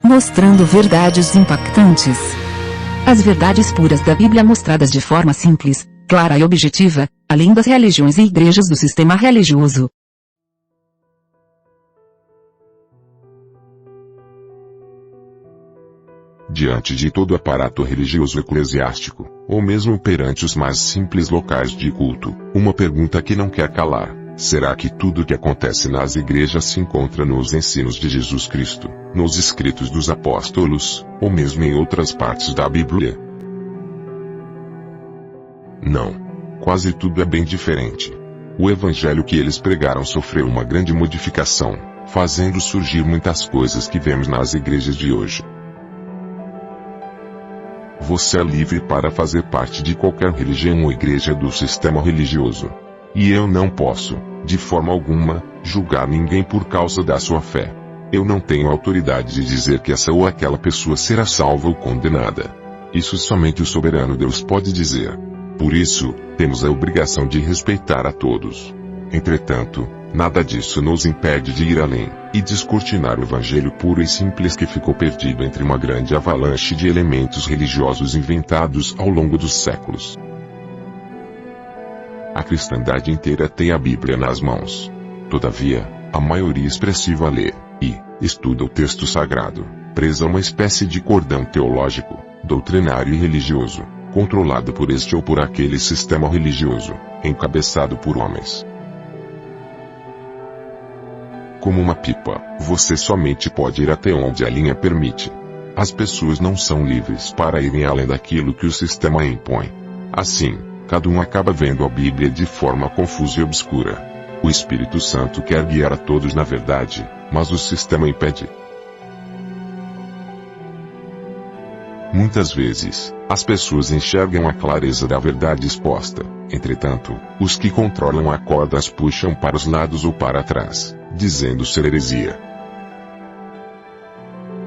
mostrando verdades impactantes. As verdades puras da Bíblia mostradas de forma simples, clara e objetiva, além das religiões e igrejas do sistema religioso. Diante de todo o aparato religioso eclesiástico, ou mesmo perante os mais simples locais de culto, uma pergunta que não quer calar: será que tudo o que acontece nas igrejas se encontra nos ensinos de Jesus Cristo, nos escritos dos apóstolos, ou mesmo em outras partes da Bíblia? Não. Quase tudo é bem diferente. O evangelho que eles pregaram sofreu uma grande modificação, fazendo surgir muitas coisas que vemos nas igrejas de hoje. Você é livre para fazer parte de qualquer religião ou igreja do sistema religioso. E eu não posso, de forma alguma, julgar ninguém por causa da sua fé. Eu não tenho autoridade de dizer que essa ou aquela pessoa será salva ou condenada. Isso somente o soberano Deus pode dizer. Por isso, temos a obrigação de respeitar a todos. Entretanto, nada disso nos impede de ir além, e descortinar o evangelho puro e simples que ficou perdido entre uma grande avalanche de elementos religiosos inventados ao longo dos séculos. A cristandade inteira tem a Bíblia nas mãos. Todavia, a maioria expressiva lê e estuda o texto sagrado, presa a uma espécie de cordão teológico, doutrinário e religioso, controlado por este ou por aquele sistema religioso, encabeçado por homens. Como uma pipa, você somente pode ir até onde a linha permite. As pessoas não são livres para irem além daquilo que o sistema impõe. Assim, cada um acaba vendo a Bíblia de forma confusa e obscura. O Espírito Santo quer guiar a todos na verdade, mas o sistema impede. Muitas vezes, as pessoas enxergam a clareza da verdade exposta. Entretanto, os que controlam a corda as puxam para os lados ou para trás, dizendo ser heresia.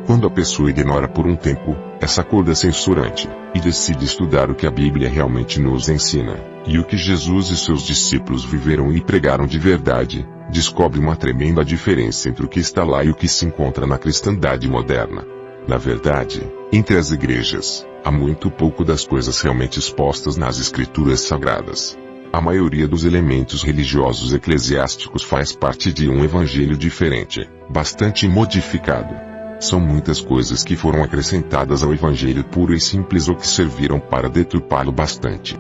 Quando a pessoa ignora por um tempo essa corda censurante, e decide estudar o que a Bíblia realmente nos ensina, e o que Jesus e seus discípulos viveram e pregaram de verdade, descobre uma tremenda diferença entre o que está lá e o que se encontra na cristandade moderna. Na verdade, entre as igrejas, há muito pouco das coisas realmente expostas nas Escrituras Sagradas. A maioria dos elementos religiosos eclesiásticos faz parte de um evangelho diferente, bastante modificado. São muitas coisas que foram acrescentadas ao evangelho puro e simples ou que serviram para deturpá-lo bastante.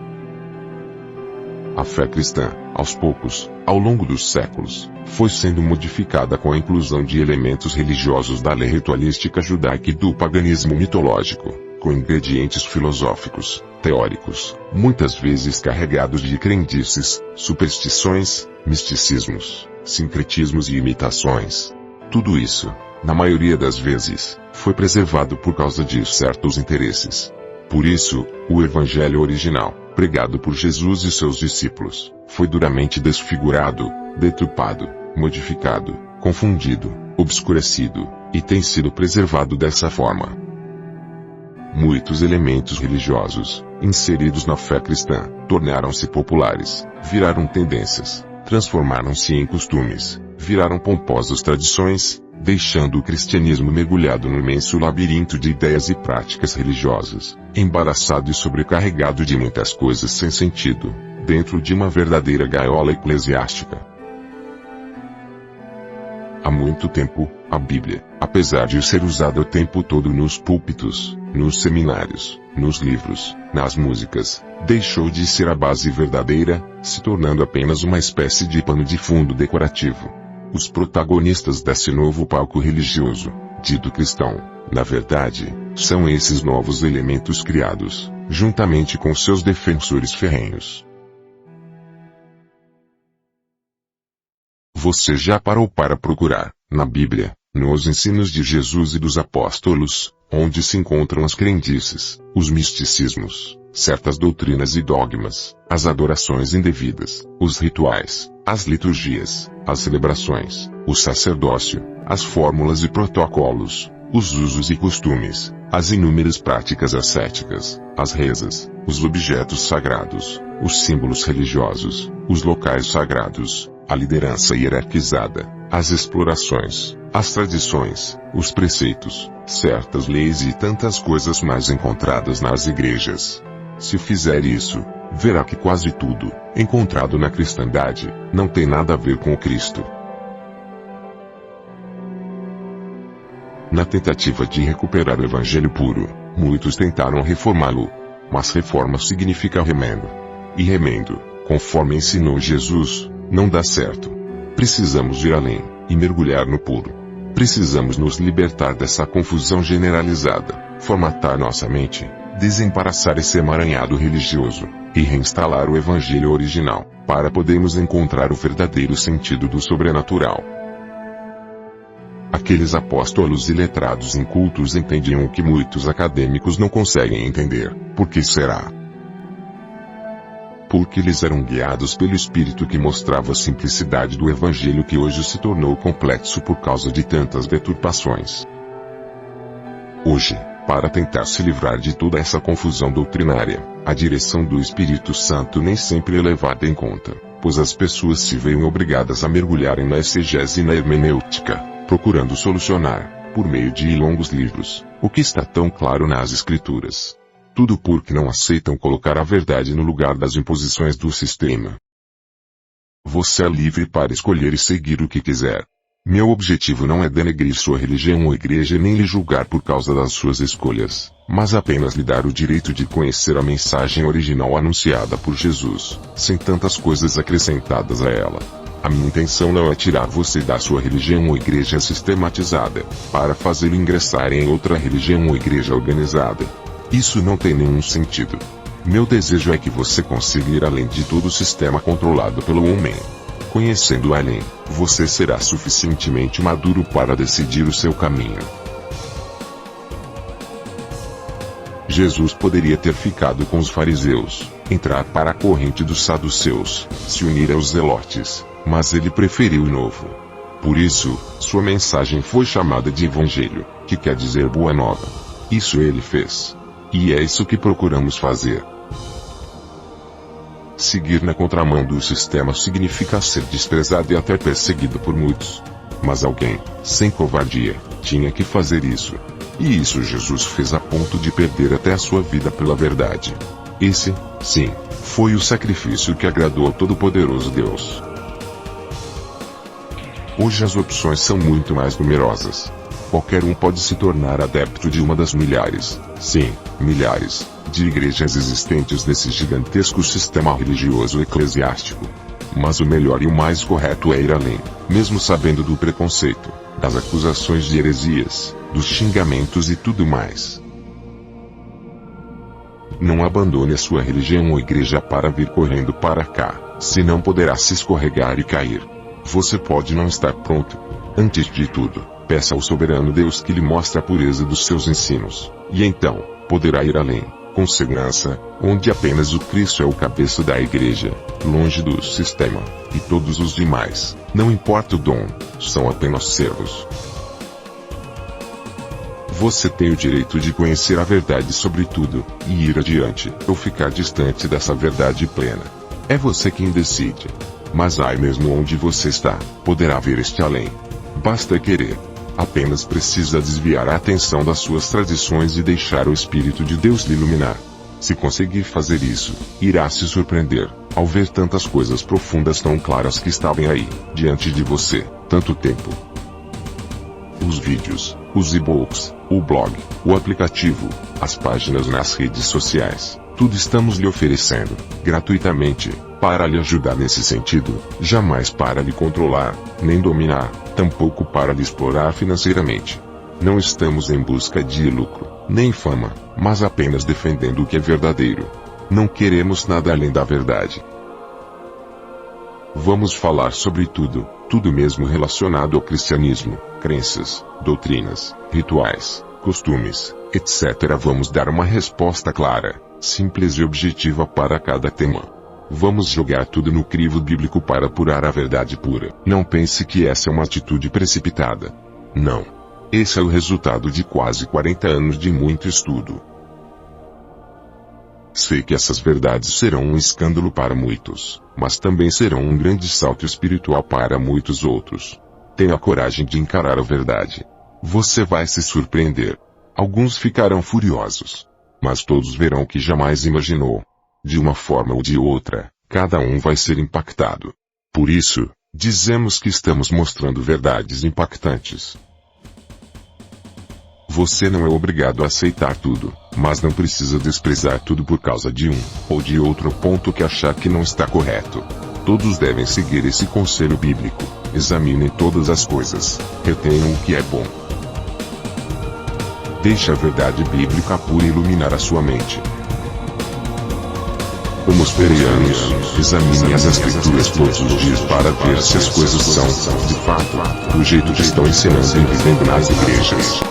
A fé cristã, aos poucos, ao longo dos séculos, foi sendo modificada com a inclusão de elementos religiosos da lei ritualística judaica e do paganismo mitológico, com ingredientes filosóficos, teóricos, muitas vezes carregados de crendices, superstições, misticismos, sincretismos e imitações. Tudo isso, na maioria das vezes, foi preservado por causa de certos interesses. Por isso, o evangelho original, pregado por Jesus e seus discípulos, foi duramente desfigurado, deturpado, modificado, confundido, obscurecido, e tem sido preservado dessa forma. Muitos elementos religiosos, inseridos na fé cristã, tornaram-se populares, viraram tendências, transformaram-se em costumes, viraram pomposas tradições, deixando o cristianismo mergulhado no imenso labirinto de ideias e práticas religiosas, embaraçado e sobrecarregado de muitas coisas sem sentido, dentro de uma verdadeira gaiola eclesiástica. Há muito tempo, a Bíblia, apesar de ser usada o tempo todo nos púlpitos, nos seminários, nos livros, nas músicas, deixou de ser a base verdadeira, se tornando apenas uma espécie de pano de fundo decorativo. Os protagonistas desse novo palco religioso, dito cristão, na verdade, são esses novos elementos criados, juntamente com seus defensores ferrenhos. Você já parou para procurar, na Bíblia, nos ensinos de Jesus e dos apóstolos, onde se encontram as crendices, os misticismos, certas doutrinas e dogmas, as adorações indevidas, os rituais, as liturgias, as celebrações, o sacerdócio, as fórmulas e protocolos, os usos e costumes, as inúmeras práticas ascéticas, as rezas, os objetos sagrados, os símbolos religiosos, os locais sagrados, a liderança hierarquizada, as explorações, as tradições, os preceitos, certas leis e tantas coisas mais encontradas nas igrejas. Se fizer isso, verá que quase tudo, encontrado na cristandade, não tem nada a ver com o Cristo. Na tentativa de recuperar o evangelho puro, muitos tentaram reformá-lo. Mas reforma significa remendo. E remendo, conforme ensinou Jesus, não dá certo. Precisamos ir além, e mergulhar no puro. Precisamos nos libertar dessa confusão generalizada, formatar nossa mente, desembaraçar esse emaranhado religioso, e reinstalar o evangelho original, para podermos encontrar o verdadeiro sentido do sobrenatural. Aqueles apóstolos e letrados incultos entendiam o que muitos acadêmicos não conseguem entender. Por que será? Porque eles eram guiados pelo Espírito que mostrava a simplicidade do Evangelho que hoje se tornou complexo por causa de tantas deturpações. Hoje, para tentar se livrar de toda essa confusão doutrinária, a direção do Espírito Santo nem sempre é levada em conta, pois as pessoas se veem obrigadas a mergulharem na exegese e na hermenêutica, procurando solucionar, por meio de longos livros, o que está tão claro nas Escrituras. Tudo porque não aceitam colocar a verdade no lugar das imposições do sistema. Você é livre para escolher e seguir o que quiser. Meu objetivo não é denegrir sua religião ou igreja nem lhe julgar por causa das suas escolhas, mas apenas lhe dar o direito de conhecer a mensagem original anunciada por Jesus, sem tantas coisas acrescentadas a ela. A minha intenção não é tirar você da sua religião ou igreja sistematizada, para fazê-lo ingressar em outra religião ou igreja organizada. Isso não tem nenhum sentido. Meu desejo é que você consiga ir além de todo o sistema controlado pelo homem. Conhecendo além, você será suficientemente maduro para decidir o seu caminho. Jesus poderia ter ficado com os fariseus, entrar para a corrente dos saduceus, se unir aos zelotes, mas ele preferiu o novo. Por isso, sua mensagem foi chamada de Evangelho, que quer dizer Boa Nova. Isso ele fez. E é isso que procuramos fazer. Seguir na contramão do sistema significa ser desprezado e até perseguido por muitos. Mas alguém, sem covardia, tinha que fazer isso. E isso Jesus fez a ponto de perder até a sua vida pela verdade. Esse, sim, foi o sacrifício que agradou ao Todo-Poderoso Deus. Hoje as opções são muito mais numerosas. Qualquer um pode se tornar adepto de uma das milhares, sim, milhares, de igrejas existentes nesse gigantesco sistema religioso eclesiástico. Mas o melhor e o mais correto é ir além, mesmo sabendo do preconceito, das acusações de heresias, dos xingamentos e tudo mais. Não abandone a sua religião ou igreja para vir correndo para cá, senão poderá se escorregar e cair. Você pode não estar pronto. Antes de tudo, peça ao soberano Deus que lhe mostre a pureza dos seus ensinos, e então, poderá ir além, com segurança, onde apenas o Cristo é o cabeça da igreja, longe do sistema, e todos os demais, não importa o dom, são apenas servos. Você tem o direito de conhecer a verdade sobre tudo, e ir adiante, ou ficar distante dessa verdade plena. É você quem decide. Mas aí mesmo onde você está, poderá ver este além. Basta querer. Apenas precisa desviar a atenção das suas tradições e deixar o Espírito de Deus lhe iluminar. Se conseguir fazer isso, irá se surpreender, ao ver tantas coisas profundas tão claras que estavam aí, diante de você, tanto tempo. Os vídeos, os e-books, o blog, o aplicativo, as páginas nas redes sociais, tudo estamos lhe oferecendo, gratuitamente, para lhe ajudar nesse sentido, jamais para lhe controlar, nem dominar, tampouco para lhe explorar financeiramente. Não estamos em busca de lucro, nem fama, mas apenas defendendo o que é verdadeiro. Não queremos nada além da verdade. Vamos falar sobre tudo, tudo mesmo relacionado ao cristianismo, crenças, doutrinas, rituais, costumes, etc. Vamos dar uma resposta clara, simples e objetiva para cada tema. Vamos jogar tudo no crivo bíblico para apurar a verdade pura. Não pense que essa é uma atitude precipitada. Não. Esse é o resultado de quase 40 anos de muito estudo. Sei que essas verdades serão um escândalo para muitos, mas também serão um grande salto espiritual para muitos outros. Tenha a coragem de encarar a verdade. Você vai se surpreender. Alguns ficarão furiosos. Mas todos verão o que jamais imaginou. De uma forma ou de outra, cada um vai ser impactado. Por isso, dizemos que estamos mostrando verdades impactantes. Você não é obrigado a aceitar tudo, mas não precisa desprezar tudo por causa de um ou de outro ponto que achar que não está correto. Todos devem seguir esse conselho bíblico. Examinem todas as coisas, retenham o que é bom. Deixe a verdade bíblica pura iluminar a sua mente. Como os bereanos, examine as escrituras todos os dias para ver se as coisas são, de fato, do jeito que estão ensinando e vivendo nas igrejas.